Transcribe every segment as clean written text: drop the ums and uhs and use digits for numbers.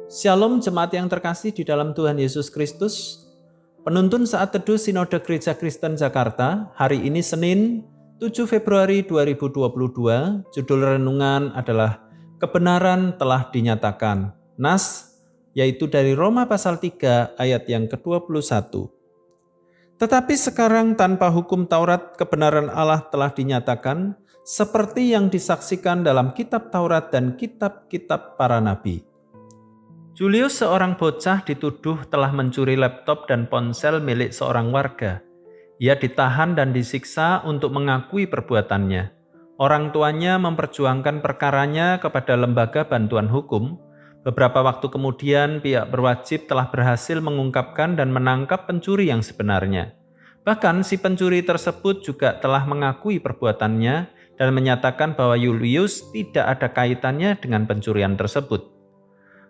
Shalom jemaat yang terkasih di dalam Tuhan Yesus Kristus. Penuntun saat teduh Sinode Gereja Kristen Jakarta, hari ini Senin 7 Februari 2022, judul renungan adalah Kebenaran telah dinyatakan. Nas, yaitu dari Roma pasal 3 ayat yang ke-21. Tetapi sekarang tanpa hukum Taurat kebenaran Allah telah dinyatakan, seperti yang disaksikan dalam kitab Taurat dan kitab-kitab para nabi. Julius, seorang bocah, dituduh telah mencuri laptop dan ponsel milik seorang warga. Ia ditahan dan disiksa untuk mengakui perbuatannya. Orang tuanya memperjuangkan perkaranya kepada lembaga bantuan hukum. Beberapa waktu kemudian, pihak berwajib telah berhasil mengungkapkan dan menangkap pencuri yang sebenarnya. Bahkan si pencuri tersebut juga telah mengakui perbuatannya dan menyatakan bahwa Julius tidak ada kaitannya dengan pencurian tersebut.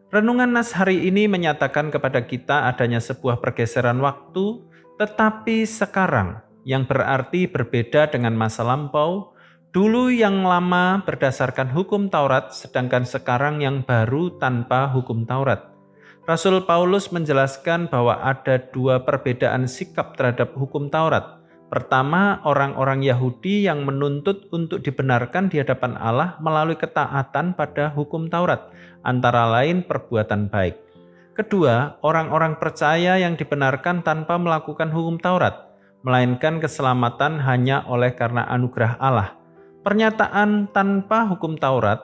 Renungan Nas hari ini menyatakan kepada kita adanya sebuah pergeseran waktu, tetapi sekarang, yang berarti berbeda dengan masa lampau. Dulu yang lama berdasarkan hukum Taurat, sedangkan sekarang yang baru tanpa hukum Taurat. Rasul Paulus menjelaskan bahwa ada dua perbedaan sikap terhadap hukum Taurat. Pertama, orang-orang Yahudi yang menuntut untuk dibenarkan di hadapan Allah melalui ketaatan pada hukum Taurat, antara lain perbuatan baik. Kedua, orang-orang percaya yang dibenarkan tanpa melakukan hukum Taurat, melainkan keselamatan hanya oleh karena anugerah Allah. Pernyataan tanpa hukum Taurat,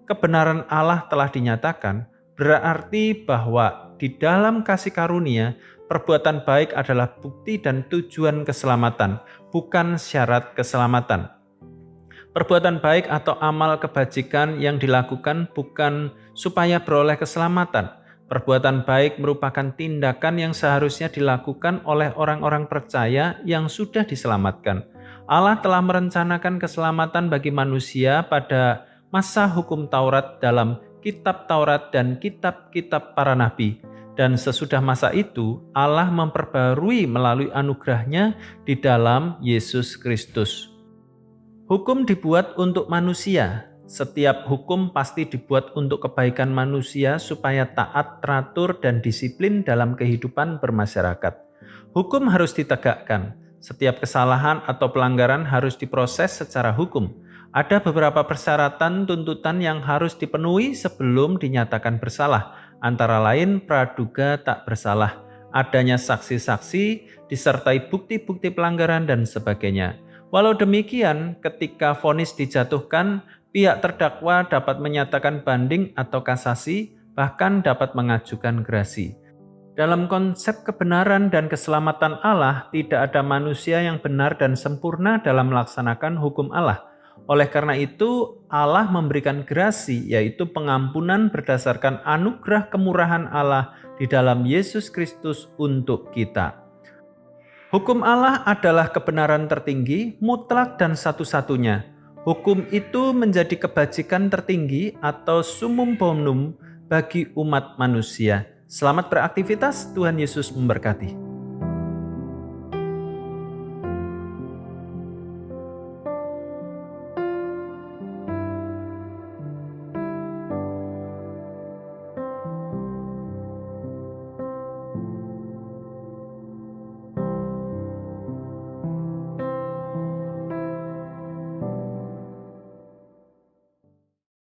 kebenaran Allah telah dinyatakan, berarti bahwa di dalam kasih karunia, perbuatan baik adalah bukti dan tujuan keselamatan, bukan syarat keselamatan. Perbuatan baik atau amal kebajikan yang dilakukan bukan supaya beroleh keselamatan. Perbuatan baik merupakan tindakan yang seharusnya dilakukan oleh orang-orang percaya yang sudah diselamatkan. Allah telah merencanakan keselamatan bagi manusia pada masa hukum Taurat dalam kitab Taurat dan kitab-kitab para nabi. Dan sesudah masa itu, Allah memperbarui melalui anugerahnya di dalam Yesus Kristus. Hukum dibuat untuk manusia. Setiap hukum pasti dibuat untuk kebaikan manusia supaya taat, teratur, dan disiplin dalam kehidupan bermasyarakat. Hukum harus ditegakkan. Setiap kesalahan atau pelanggaran harus diproses secara hukum. Ada beberapa persyaratan tuntutan yang harus dipenuhi sebelum dinyatakan bersalah. Antara lain praduga tak bersalah, adanya saksi-saksi, disertai bukti-bukti pelanggaran dan sebagainya. Walau demikian, ketika vonis dijatuhkan, pihak terdakwa dapat menyatakan banding atau kasasi, bahkan dapat mengajukan gerasi. Dalam konsep kebenaran dan keselamatan Allah, tidak ada manusia yang benar dan sempurna dalam melaksanakan hukum Allah. Oleh karena itu, Allah memberikan gerasi, yaitu pengampunan berdasarkan anugerah kemurahan Allah di dalam Yesus Kristus untuk kita. Hukum Allah adalah kebenaran tertinggi, mutlak dan satu-satunya. Hukum itu menjadi kebajikan tertinggi atau summum bonum bagi umat manusia. Selamat beraktivitas, Tuhan Yesus memberkati.